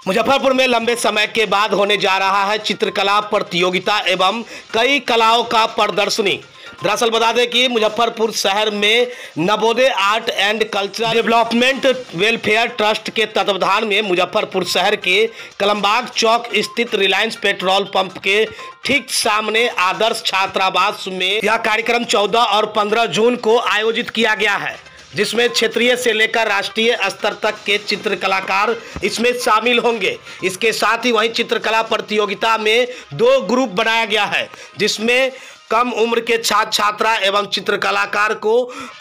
मुजफ्फरपुर में लंबे समय के बाद होने जा रहा है चित्रकला प्रतियोगिता एवं कई कलाओं का प्रदर्शनी। दरअसल बता दें कि मुजफ्फरपुर शहर में Navodaya art and cultural development welfare trust के तत्वावधान में मुजफ्फरपुर शहर के कलमबाग चौक स्थित रिलायंस पेट्रोल पंप के ठीक सामने आदर्श छात्रावास में यह कार्यक्रम 14 और 15 जून को आयोजित किया गया है, जिसमें क्षेत्रीय से लेकर राष्ट्रीय स्तर तक के चित्रकलाकार इसमें शामिल होंगे। इसके साथ ही वहीं चित्रकला प्रतियोगिता में 2 ग्रुप बनाया गया है, जिसमें कम उम्र के छात्र छात्रा एवं चित्रकलाकार को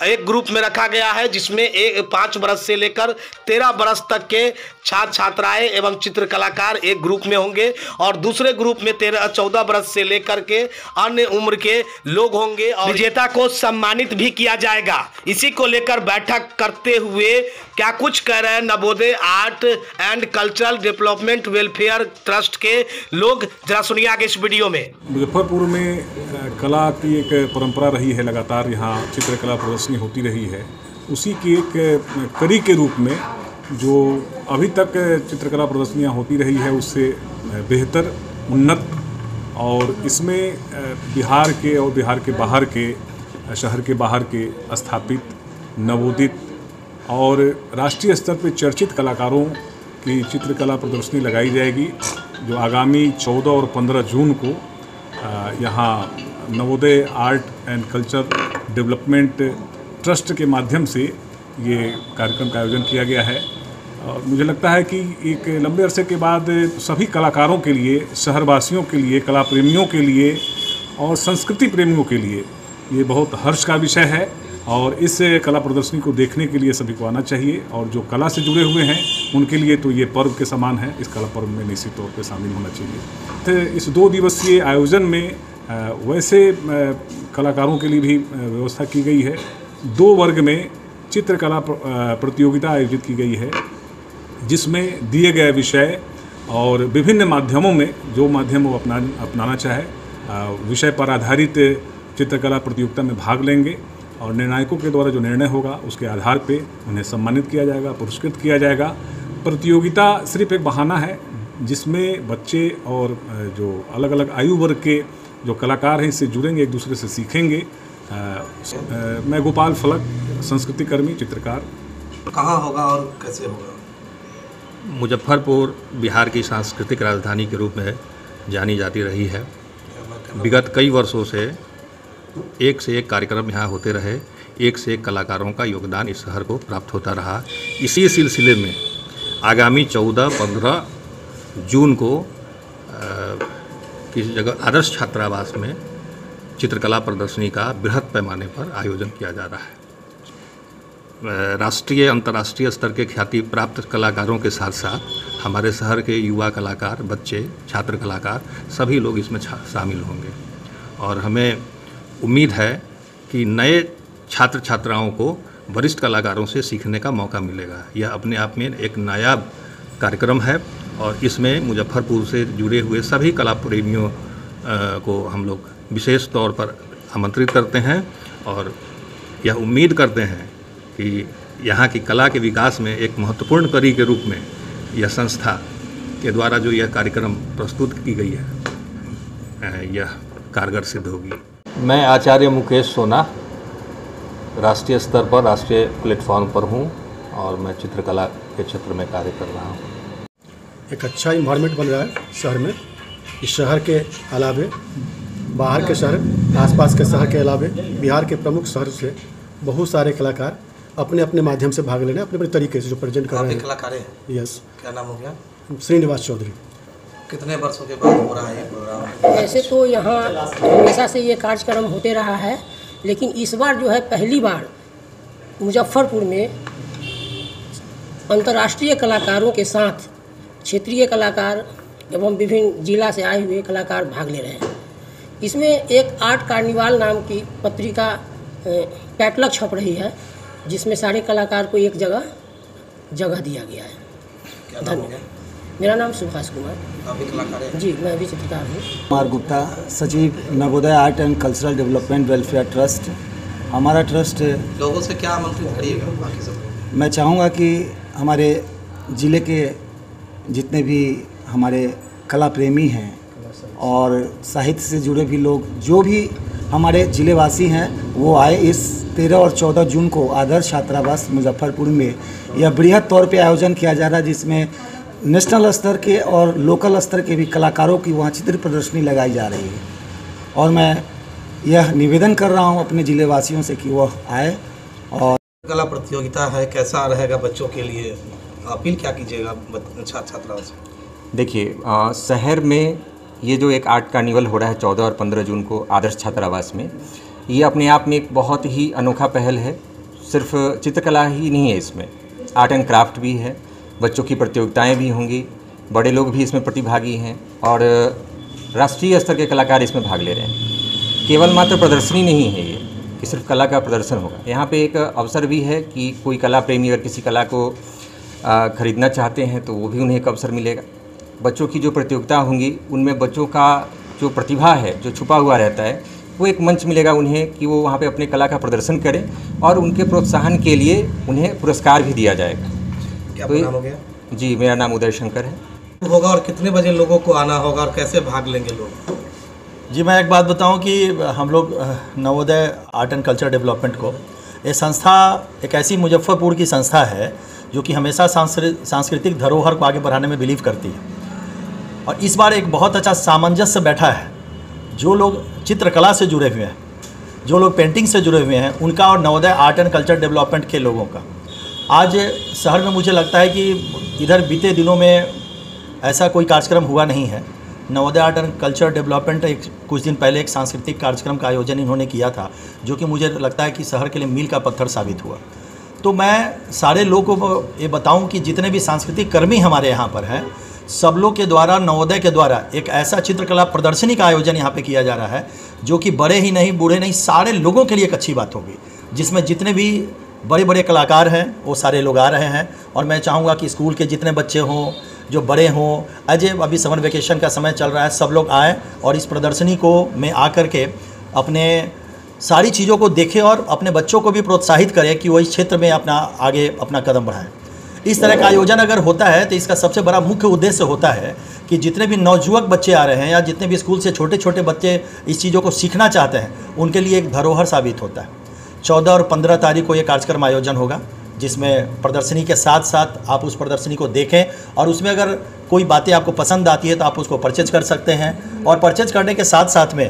एक ग्रुप में रखा गया है, जिसमें 5 वर्ष से लेकर 13 वर्ष तक के छात्र छात्राएं एवं चित्रकलाकार एक ग्रुप में होंगे और दूसरे ग्रुप में 14 वर्ष से लेकर के अन्य उम्र के लोग होंगे और विजेता को सम्मानित भी किया जाएगा। इसी को लेकर बैठक करते हुए क्या कुछ कह रहे हैं Navodaya art and cultural development welfare trust के लोग, जरा सुनिए आगे इस वीडियो में। मुजफ्फरपुर में कला की एक परंपरा रही है, लगातार यहाँ चित्रकला प्रदर्शनी होती रही है। उसी की एक कड़ी के रूप में जो अभी तक चित्रकला प्रदर्शनियाँ होती रही है उससे बेहतर, उन्नत और इसमें बिहार के और बिहार के बाहर के, शहर के बाहर के स्थापित, नवोदित और राष्ट्रीय स्तर पर चर्चित कलाकारों की चित्रकला प्रदर्शनी लगाई जाएगी, जो आगामी 14 और 15 जून को यहाँ Navodaya art and culture development trust के माध्यम से ये कार्यक्रम का आयोजन किया गया है। और मुझे लगता है कि एक लंबे अरसे के बाद सभी कलाकारों के लिए, शहरवासियों के लिए, कला प्रेमियों के लिए और संस्कृति प्रेमियों के लिए ये बहुत हर्ष का विषय है और इस कला प्रदर्शनी को देखने के लिए सभी को आना चाहिए। और जो कला से जुड़े हुए हैं उनके लिए तो ये पर्व के समान है, इस कला पर्व में निश्चित तौर पर शामिल होना चाहिए। तो इस 2 दिवसीय आयोजन में वैसे कलाकारों के लिए भी व्यवस्था की गई है। 2 वर्ग में चित्रकला प्रतियोगिता आयोजित की गई है, जिसमें दिए गए विषय और विभिन्न माध्यमों में जो माध्यम वो अपनाना चाहे, विषय पर आधारित चित्रकला प्रतियोगिता में भाग लेंगे और निर्णायकों के द्वारा जो निर्णय होगा उसके आधार पे उन्हें सम्मानित किया जाएगा, पुरस्कृत किया जाएगा। प्रतियोगिता सिर्फ एक बहाना है जिसमें बच्चे और जो अलग अलग आयु वर्ग के जो कलाकार हैं इससे जुड़ेंगे, एक दूसरे से सीखेंगे। मैं गोपाल फलक, संस्कृति कर्मी, चित्रकार। कहाँ होगा और कैसे होगा? मुजफ्फरपुर बिहार की सांस्कृतिक राजधानी के रूप में जानी जाती रही है। विगत कई वर्षों से एक से एक कार्यक्रम यहाँ होते रहे, एक से एक कलाकारों का योगदान इस शहर को प्राप्त होता रहा। इसी सिलसिले में आगामी 14-15 जून को किसी जगह आदर्श छात्रावास में चित्रकला प्रदर्शनी का बृहद पैमाने पर आयोजन किया जा रहा है। राष्ट्रीय अंतर्राष्ट्रीय स्तर के ख्याति प्राप्त कलाकारों के साथ साथ हमारे शहर के युवा कलाकार, बच्चे, छात्र कलाकार सभी लोग इसमें शामिल होंगे और हमें उम्मीद है कि नए छात्र छात्राओं को वरिष्ठ कलाकारों से सीखने का मौका मिलेगा। यह अपने आप में एक नायाब कार्यक्रम है और इसमें मुजफ्फरपुर से जुड़े हुए सभी कला प्रेमियों को हम लोग विशेष तौर पर आमंत्रित करते हैं और यह उम्मीद करते हैं कि यहाँ की कला के विकास में एक महत्वपूर्ण कड़ी के रूप में यह संस्था के द्वारा जो यह कार्यक्रम प्रस्तुत की गई है यह कारगर सिद्ध होगी। मैं आचार्य मुकेश सोना राष्ट्रीय स्तर पर, राष्ट्रीय प्लेटफॉर्म पर हूँ और मैं चित्रकला के क्षेत्र में कार्य कर रहा हूँ। एक अच्छा इन्वायरमेंट बन रहा है शहर में। इस शहर के अलावे बाहर के शहर, आसपास के शहर के अलावे बिहार के प्रमुख शहर से बहुत सारे कलाकार अपने अपने माध्यम से भाग ले रहे हैं, अपने अपने तरीके से जो प्रेजेंट कर रहे हैं। कलाकार हैं? यस। क्या नाम हो गया? श्रीनिवास चौधरी। कितने वर्षों के बाद हो रहा है ये प्रोग्राम? ऐसे तो यहाँ हमेशा से ये कार्यक्रम होते रहा है, लेकिन इस बार जो है पहली बार मुजफ्फरपुर में अंतर्राष्ट्रीय कलाकारों के साथ क्षेत्रीय कलाकार एवं विभिन्न जिला से आए हुए कलाकार भाग ले रहे हैं। इसमें एक आर्ट कार्निवाल नाम की पत्रिका कैटलॉग छप रही है, जिसमें सारे कलाकार को एक जगह दिया गया है। धन्यवाद। मेरा नाम सुभाष कुमार। आप भी कलाकार हैं? जी, मैं भी चित्रकार हूँ। कुमार गुप्ता, सचिव Navodaya art and cultural development welfare trust. हमारा ट्रस्ट लोगों से क्या आमंत्रित करिएगा बाकी सब? मैं चाहूँगा कि हमारे ज़िले के जितने भी हमारे कला प्रेमी हैं और साहित्य से जुड़े भी लोग, जो भी हमारे ज़िलेवासी हैं, वो आए। इस 13 और 14 जून को आदर्श छात्रावास मुजफ्फरपुर में यह बृहद तौर पे आयोजन किया जा रहा है, जिसमें नेशनल स्तर के और लोकल स्तर के भी कलाकारों की वहाँ चित्र प्रदर्शनी लगाई जा रही है। और मैं यह निवेदन कर रहा हूँ अपने ज़िलेवासियों से कि वह आए। और कला प्रतियोगिता है, कैसा रहेगा बच्चों के लिए, अपील क्या कीजिएगा छात्र छात्राओं से? देखिए, शहर में ये जो एक आर्ट कार्निवल हो रहा है 14 और 15 जून को आदर्श छात्रावास में, ये अपने आप में एक बहुत ही अनोखा पहल है। सिर्फ चित्रकला ही नहीं है, इसमें आर्ट एंड क्राफ्ट भी है, बच्चों की प्रतियोगिताएं भी होंगी, बड़े लोग भी इसमें प्रतिभागी हैं और राष्ट्रीय स्तर के कलाकार इसमें भाग ले रहे हैं। केवल मात्र प्रदर्शनी नहीं है ये कि सिर्फ कला का प्रदर्शन होगा, यहाँ पे एक अवसर भी है कि कोई कला प्रेमी अगर किसी कला को ख़रीदना चाहते हैं तो वो भी उन्हें एक अवसर मिलेगा। बच्चों की जो प्रतियोगिता होंगी उनमें बच्चों का जो प्रतिभा है, जो छुपा हुआ रहता है, वो एक मंच मिलेगा उन्हें कि वो वहाँ पे अपने कला का प्रदर्शन करें और उनके प्रोत्साहन के लिए उन्हें पुरस्कार भी दिया जाएगा। क्या तो नाम हो गया? जी, मेरा नाम उदय शंकर है। होगा और कितने बजे लोगों को आना होगा और कैसे भाग लेंगे लोग? जी, मैं एक बात बताऊं कि हम लोग Navodaya art and culture development को, ये संस्था एक ऐसी मुजफ्फरपुर की संस्था है जो कि हमेशा सांस्कृतिक धरोहर को आगे बढ़ाने में बिलीव करती है। और इस बार एक बहुत अच्छा सामंजस्य बैठा है। जो लोग चित्रकला से जुड़े हुए हैं, जो लोग पेंटिंग से जुड़े हुए हैं, उनका और Navodaya art and culture development के लोगों का। आज शहर में मुझे लगता है कि इधर बीते दिनों में ऐसा कोई कार्यक्रम हुआ नहीं है। Navodaya art and culture development कुछ दिन पहले एक सांस्कृतिक कार्यक्रम का आयोजन इन्होंने किया था, जो कि मुझे लगता है कि शहर के लिए मील का पत्थर साबित हुआ। तो मैं सारे लोगों को ये बताऊं कि जितने भी सांस्कृतिक कर्मी हमारे यहाँ पर हैं, सब लोग के द्वारा, नवोदय के द्वारा एक ऐसा चित्रकला प्रदर्शनी का आयोजन यहाँ पे किया जा रहा है जो कि बड़े ही नहीं, बूढ़े नहीं, सारे लोगों के लिए एक अच्छी बात होगी, जिसमें जितने भी बड़े बड़े कलाकार हैं वो सारे लोग आ रहे हैं। और मैं चाहूँगा कि स्कूल के जितने बच्चे हों, जो बड़े हों, अभी समर वेकेशन का समय चल रहा है, सब लोग आएँ और इस प्रदर्शनी को में आकर के अपने सारी चीज़ों को देखें और अपने बच्चों को भी प्रोत्साहित करें कि वो इस क्षेत्र में आगे अपना कदम बढ़ाएं। इस तरह का आयोजन अगर होता है तो इसका सबसे बड़ा मुख्य उद्देश्य होता है कि जितने भी नवजुवक बच्चे आ रहे हैं या जितने भी स्कूल से छोटे छोटे बच्चे इस चीज़ों को सीखना चाहते हैं, उनके लिए एक धरोहर साबित होता है। 14 और 15 तारीख को ये कार्यक्रम आयोजन होगा, जिसमें प्रदर्शनी के साथ साथ आप उस प्रदर्शनी को देखें और उसमें अगर कोई बातें आपको पसंद आती है तो आप उसको परचेज कर सकते हैं। और परचेज करने के साथ साथ में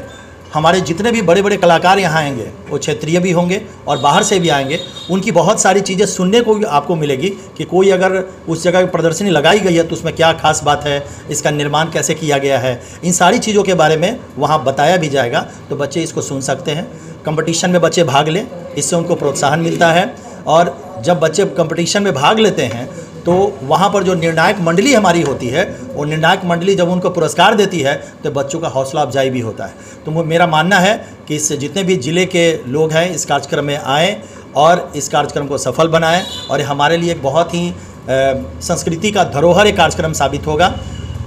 हमारे जितने भी बड़े बड़े कलाकार यहाँ आएंगे, वो क्षेत्रीय भी होंगे और बाहर से भी आएंगे, उनकी बहुत सारी चीज़ें सुनने को भी आपको मिलेगी कि कोई अगर उस जगह प्रदर्शनी लगाई गई है तो उसमें क्या खास बात है, इसका निर्माण कैसे किया गया है, इन सारी चीज़ों के बारे में वहाँ बताया भी जाएगा। तो बच्चे इसको सुन सकते हैं। कंपटीशन में बच्चे भाग लें, इससे उनको प्रोत्साहन मिलता है। और जब बच्चे कंपटीशन में भाग लेते हैं तो वहाँ पर जो निर्णायक मंडली हमारी होती है, वो निर्णायक मंडली जब उनको पुरस्कार देती है तो बच्चों का हौसला अफजाई भी होता है। तो मेरा मानना है कि इस जितने भी ज़िले के लोग हैं इस कार्यक्रम में आएँ और इस कार्यक्रम को सफल बनाएं। और ये हमारे लिए एक बहुत ही संस्कृति का धरोहर एक कार्यक्रम साबित होगा।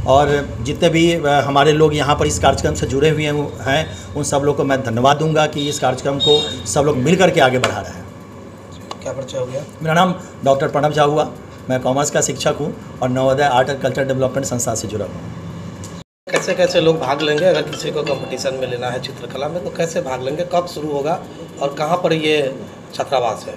और जितने भी हमारे लोग यहाँ पर इस कार्यक्रम से जुड़े हुए हैं, उन सब लोग को मैं धन्यवाद दूंगा कि इस कार्यक्रम को सब लोग मिल करके आगे बढ़ा रहे हैं। क्या परिचय हो गया? मेरा नाम डॉक्टर प्रणव झा हुआ। मैं कॉमर्स का शिक्षक हूँ और Navodaya art and culture development संस्था से जुड़ा हूँ। कैसे कैसे लोग भाग लेंगे? अगर किसी को कंपटीशन में लेना है चित्रकला में तो कैसे भाग लेंगे, कब शुरू होगा और कहाँ पर ये छात्रावास है?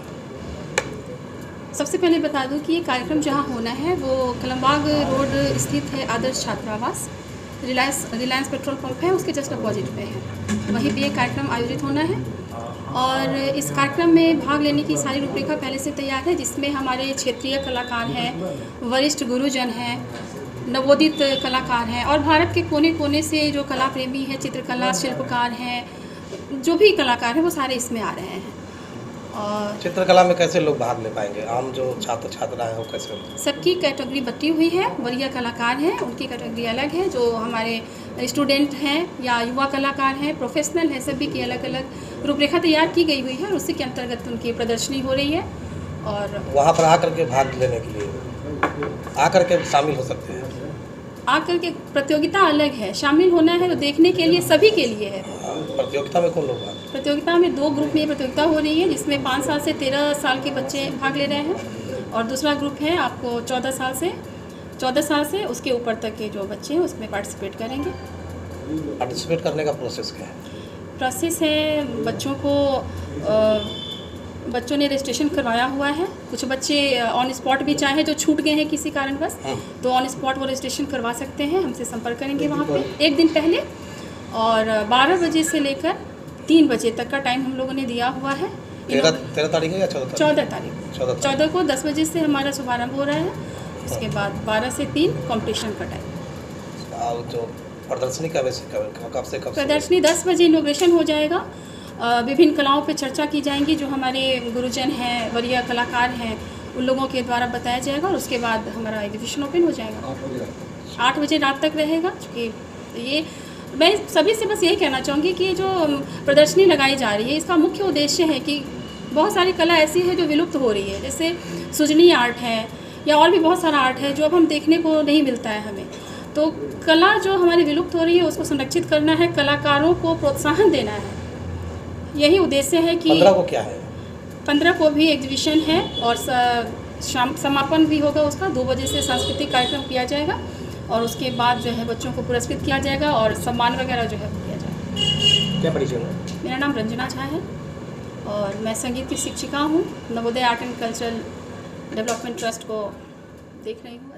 सबसे पहले बता दूं कि ये कार्यक्रम जहाँ होना है वो कलमबाग रोड स्थित है आदर्श छात्रावास। रिलायंस पेट्रोल पंप है, उसके जस्ट अपोजिट पे है। वहीं पे ये कार्यक्रम आयोजित होना है और इस कार्यक्रम में भाग लेने की सारी रूपरेखा पहले से तैयार है, जिसमें हमारे क्षेत्रीय कलाकार हैं, वरिष्ठ गुरुजन हैं, नवोदित कलाकार हैं और भारत के कोने कोने से जो कला प्रेमी हैं, चित्रकला शिल्पकार हैं, जो भी कलाकार हैं वो सारे इसमें आ रहे हैं। और चित्रकला में कैसे लोग भाग ले पाएंगे? आम जो छात्र छात्रा है वो कैसे? सबकी कैटेगरी बटी हुई है। वरीय कलाकार हैं, उनकी कैटेगरी अलग है। जो हमारे स्टूडेंट हैं या युवा कलाकार हैं, प्रोफेशनल हैं, सभी की अलग अलग रूपरेखा तैयार की गई हुई है और उसी के अंतर्गत उनकी प्रदर्शनी हो रही है। और वहाँ पर आकर के भाग लेने के लिए आकर के शामिल हो सकते हैं। आकर के प्रतियोगिता अलग है, शामिल होना है तो देखने के लिए सभी के लिए है। प्रतियोगिता में कौन लोग भाग? प्रतियोगिता में 2 ग्रुप में प्रतियोगिता हो रही है, जिसमें 5 साल से 13 साल के बच्चे भाग ले रहे हैं और दूसरा ग्रुप है आपको 14 साल से 14 साल से उसके ऊपर तक के जो बच्चे हैं उसमें पार्टिसिपेट करेंगे। पार्टिसिपेट करने का प्रोसेस क्या है? प्रोसेस है, बच्चों ने रजिस्ट्रेशन करवाया हुआ है। कुछ बच्चे ऑन स्पॉट भी चाहे जो छूट गए हैं किसी कारणवश, तो ऑन स्पॉट वो रजिस्ट्रेशन करवा सकते हैं, हमसे संपर्क करेंगे वहाँ पे एक दिन पहले। और 12 बजे से लेकर 3 बजे तक का टाइम हम लोगों ने दिया हुआ है। 13 तारीख है या 14 तारीख? 14 को 10 बजे से हमारा शुभारंभ हो रहा है। उसके बाद 12 से 3 कंपटीशन का टाइम। जो प्रदर्शनी कब से प्रदर्शनी 10 बजे इनॉग्रेशन हो जाएगा। विभिन्न कलाओं पे चर्चा की जाएंगी, जो हमारे गुरुजन हैं, वरीय कलाकार हैं, उन लोगों के द्वारा बताया जाएगा। और उसके बाद हमारा एग्जीबिशन ओपन हो जाएगा 8 बजे रात तक रहेगा। क्योंकि ये मैं सभी से बस यही कहना चाहूँगी कि जो प्रदर्शनी लगाई जा रही है इसका मुख्य उद्देश्य है कि बहुत सारी कला ऐसी है जो विलुप्त हो रही है, जैसे सुजनी आर्ट है या और भी बहुत सारा आर्ट है जो अब हम देखने को नहीं मिलता है हमें। तो कला जो हमारी विलुप्त हो रही है उसको संरक्षित करना है, कलाकारों को प्रोत्साहन देना है, यही उद्देश्य है कि 15 को क्या है? 15 को भी एग्जीबिशन है और शाम समापन भी होगा उसका। 2 बजे से सांस्कृतिक कार्यक्रम किया जाएगा और उसके बाद जो है बच्चों को पुरस्कृत किया जाएगा और सम्मान वगैरह जो है किया जाएगा। क्या परिचय है? मेरा नाम रंजना झा है और मैं संगीत की शिक्षिका हूँ। Navodaya art and cultural development trust को देख रही हूँ।